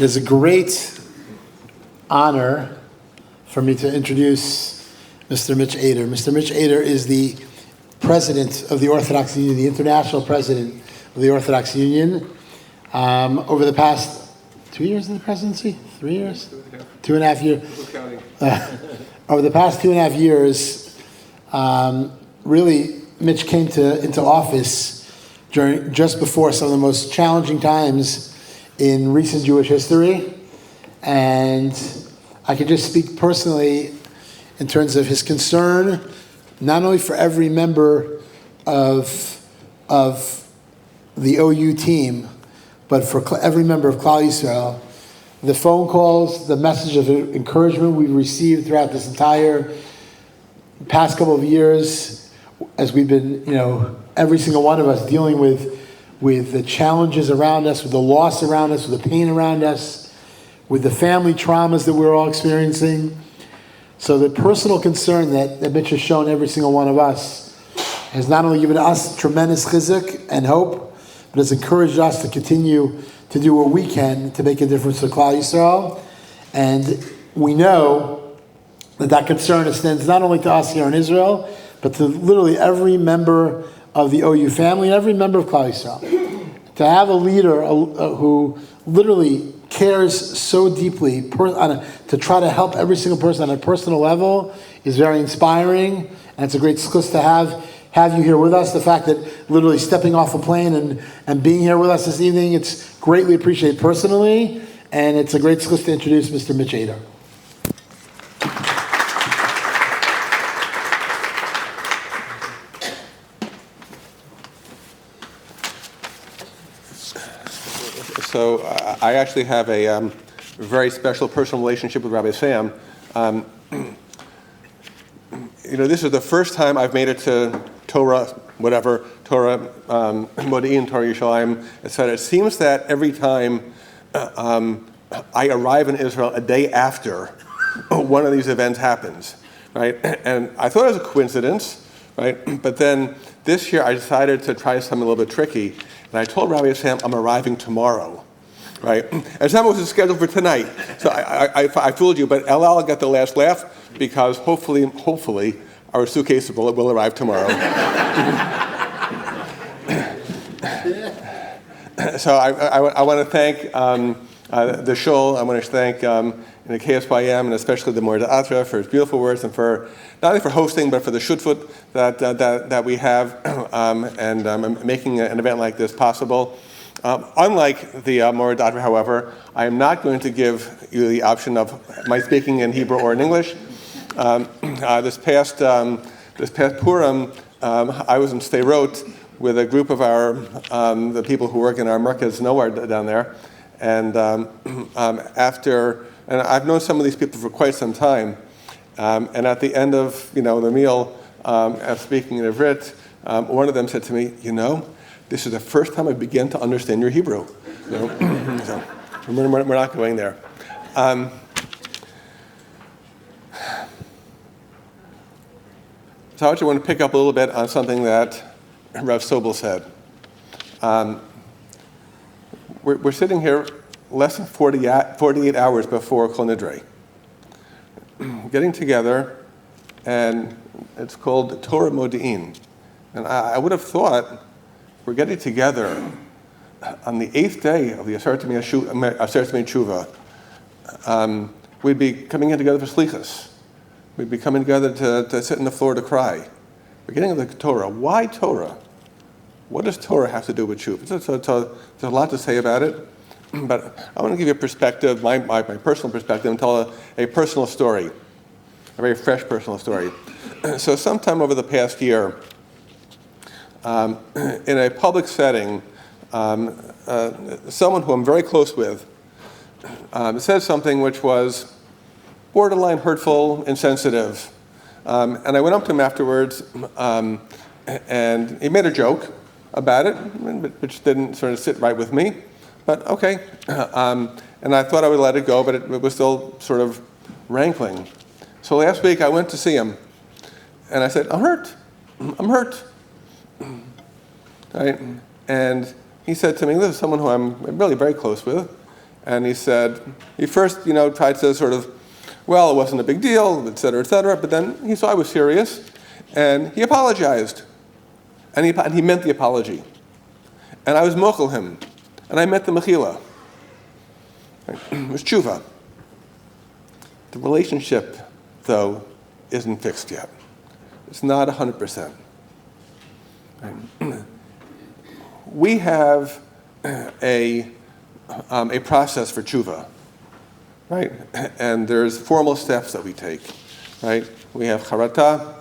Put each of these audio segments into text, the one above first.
It is a great honor for me to introduce Mr. Mitch Aeder. Mr. Mitch Aeder is the president of the Orthodox Union, the international president of the Orthodox Union. Over the past 2 years in the presidency? 3 years? 2.5 years. Over the past 2.5 years, really, Mitch came into office just before some of the most challenging times in recent Jewish history. And I can just speak personally in terms of his concern, not only for every member of the OU team, but for every member of Klal Yisrael. The phone calls, the message of encouragement we've received throughout this entire past couple of years, as we've been, every single one of us dealing with the challenges around us, with the loss around us, with the pain around us, with the family traumas that we're all experiencing. So the personal concern that Mitch has shown every single one of us has not only given us tremendous chizuk and hope, but has encouraged us to continue to do what we can to make a difference to Klal Yisrael. And we know that concern extends not only to us here in Israel, but to literally every member of the OU family and every member of Klal Yisrael. To have a leader who literally cares so deeply to try to help every single person on a personal level is very inspiring, and it's a great zchus to have you here with us. The fact that literally stepping off a plane and being here with us this evening, it's greatly appreciated personally, and it's a great zchus to introduce Mr. Mitch Aeder. So I actually have a very special personal relationship with Rabbi Sam. This is the first time I've made it to Torah, Modiin, Torah Yerushalayim, etc. It seems that every time I arrive in Israel a day after one of these events happens, right? And I thought it was a coincidence, right? But then this year I decided to try something a little bit tricky. And I told Rabbi Sam, I'm arriving tomorrow, right? And Sam was scheduled for tonight. So I fooled you, but El got the last laugh because hopefully our suitcase will arrive tomorrow. So I want to thank the Shul. I want to thank the KSYM and especially the Modiin for his beautiful words and for not only for hosting but for the shutfut that we have and making an event like this possible. Unlike the Modiin, however, I am not going to give you the option of my speaking in Hebrew or in English. This past Purim, I was in Sderot with a group of the people who work in our Merkaz Nowhere down there, and and I've known some of these people for quite some time, and at the end of the meal, after speaking in Ivrit, one of them said to me, this is the first time I began to understand your Hebrew. So we're not going there. So I actually want to pick up a little bit on something that Rav Sobel said. We're sitting here less than 48 hours before Kol Nidre, getting together, and it's called Torah Modiin. And I would have thought we're getting together on the 8th day of the Aseret Yemei Tshuva. We'd be coming in together for Slichas. We'd be coming together to sit on the floor to cry. We're getting into the Torah. Why Torah? What does Torah have to do with Tshuva? There's a lot to say about it, but I want to give you a perspective, my personal perspective, and tell a personal story, a very fresh personal story. So sometime over the past year, in a public setting, someone who I'm very close with said something which was borderline hurtful, insensitive. And I went up to him afterwards, and he made a joke about it, which didn't sort of sit right with me. But okay. And I thought I would let it go, but it was still sort of rankling. So last week I went to see him, and I said, I'm hurt. Right? And he said to me, this is someone who I'm really very close with. And he said, he first, tried to sort of, well, it wasn't a big deal, et cetera, but then he saw I was serious, and he apologized. And he meant the apology. And I was mochel him, and I meant the mechila. It was tshuva. The relationship, though, isn't fixed yet. It's not 100%. We have a process for tshuva, right? And there's formal steps that we take, right? We have charata,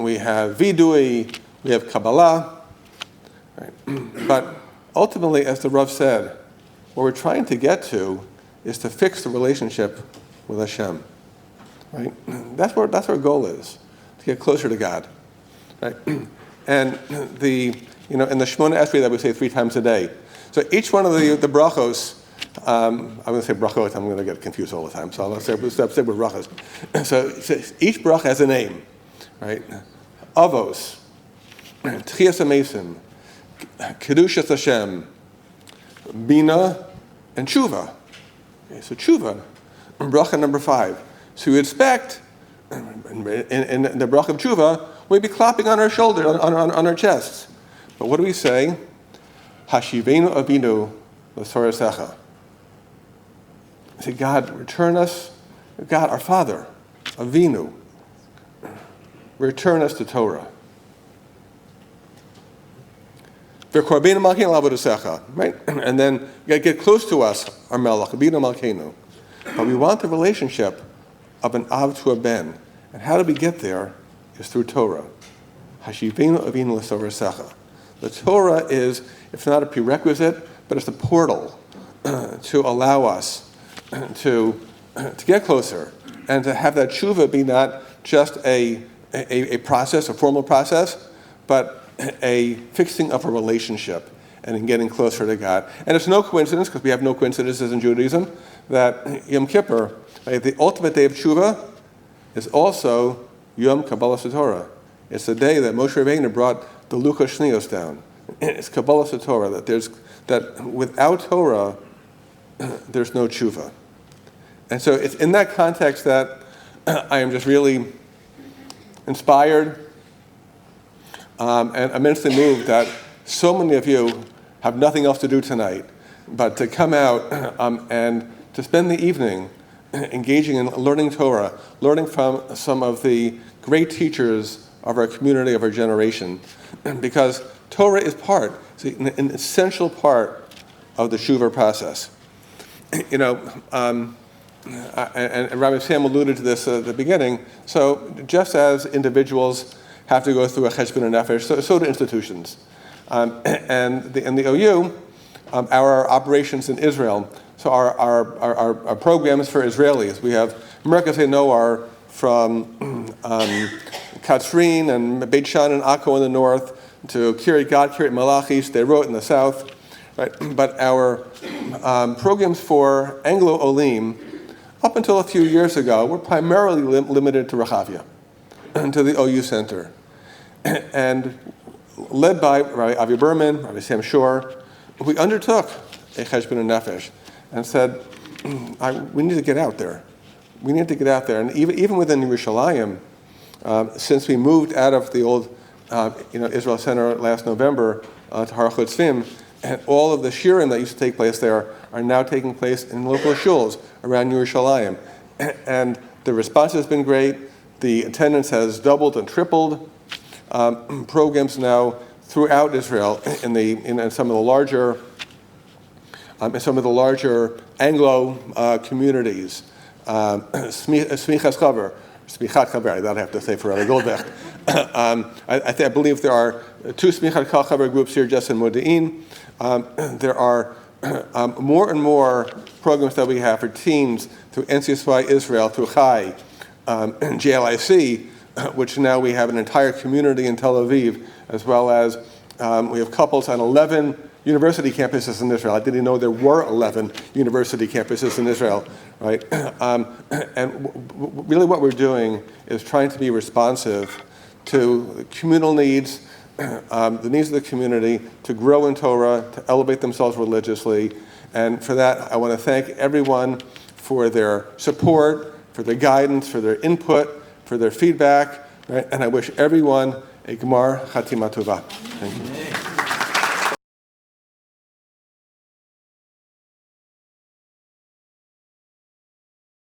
we have vidui, we have kabbalah, right? But ultimately, as the Rav said, what we're trying to get to is to fix the relationship with Hashem, right? That's what our goal is, to get closer to God, right? And in the Shemona Esrei that we say 3 times a day. So each one of the brachos, I'm going to say brachot, I'm going to get confused all the time, so I'll say with brachos. So each bracha has a name, right? Avos, Tchias HaMesim, Kedushas Hashem, Bina, and Tshuva. Okay, so Tshuva, bracha number 5. So you expect, in the bracha of Tshuva, we'd be clapping on our shoulders, on our chests. But what do we say? Hashivenu Avinu l'Torasecha. Say, God, return us, God, our Father, Avinu, return us to Torah. Right? And then get close to us, our Melech, Avinu Malkeinu. But we want the relationship of an Av to a Ben. And how do we get there? Is through Torah. Hashivenu Avinu l'Torasecha. The Torah is, if not a prerequisite, but it's a portal to allow us to get closer and to have that tshuva be not just a process, a formal process, but a fixing of a relationship and in getting closer to God. And it's no coincidence, because we have no coincidences in Judaism, that Yom Kippur, the ultimate day of tshuva, is also Yom Kabbalas Torah. It's the day that Moshe Rabbeinu brought the Luchos Shniyos down. It's Kabbalas Torah, that without Torah, there's no tshuva. And so it's in that context that I am just really inspired and immensely moved that so many of you have nothing else to do tonight but to come out and to spend the evening engaging in learning Torah, learning from some of the great teachers of our community, of our generation, because Torah is an essential part of the tshuva process. And Rabbi Sam alluded to this at the beginning. So just as individuals have to go through a cheshbon nefesh, so do institutions. And in the OU, our operations in Israel, so our programs for Israelis, we have Merkazei Noar from Katzrin and Beit Shan and Akko in the north, to Kiryat Gat, Kiryat Malachi, Sderot in the south. Right? But our programs for Anglo-Olim, up until a few years ago, were primarily limited to Rehavia, to the OU Center. And led by Rabbi Avi Berman, Rabbi Sam Shor, we undertook a cheshbon nefesh and said, we need to get out there. We need to get out there. And even within Yerushalayim, since we moved out of the old Israel Center last November to Har Chotzvim, and all of the shiurim that used to take place there are now taking place in local shuls around Yerushalayim. And the response has been great. The attendance has doubled and tripled. Programs now throughout Israel in some of the larger Anglo communities. Smichat Chaver, that I have to say for Rabbi Goldberg. I believe there are 2 Smichat Chaver groups here just in Modiin. There are more and more programs that we have for teens through NCSY Israel, through Chai, JLIC, which now we have an entire community in Tel Aviv, as well as we have couples on 11 university campuses in Israel. I didn't know there were 11 university campuses in Israel, right? And really what we're doing is trying to be responsive to communal needs, the needs of the community, to grow in Torah, to elevate themselves religiously, And for that, I want to thank everyone for their support, for their guidance, for their input, for their feedback. Right? And I wish everyone a Gemar Chatima Tova. Thank you.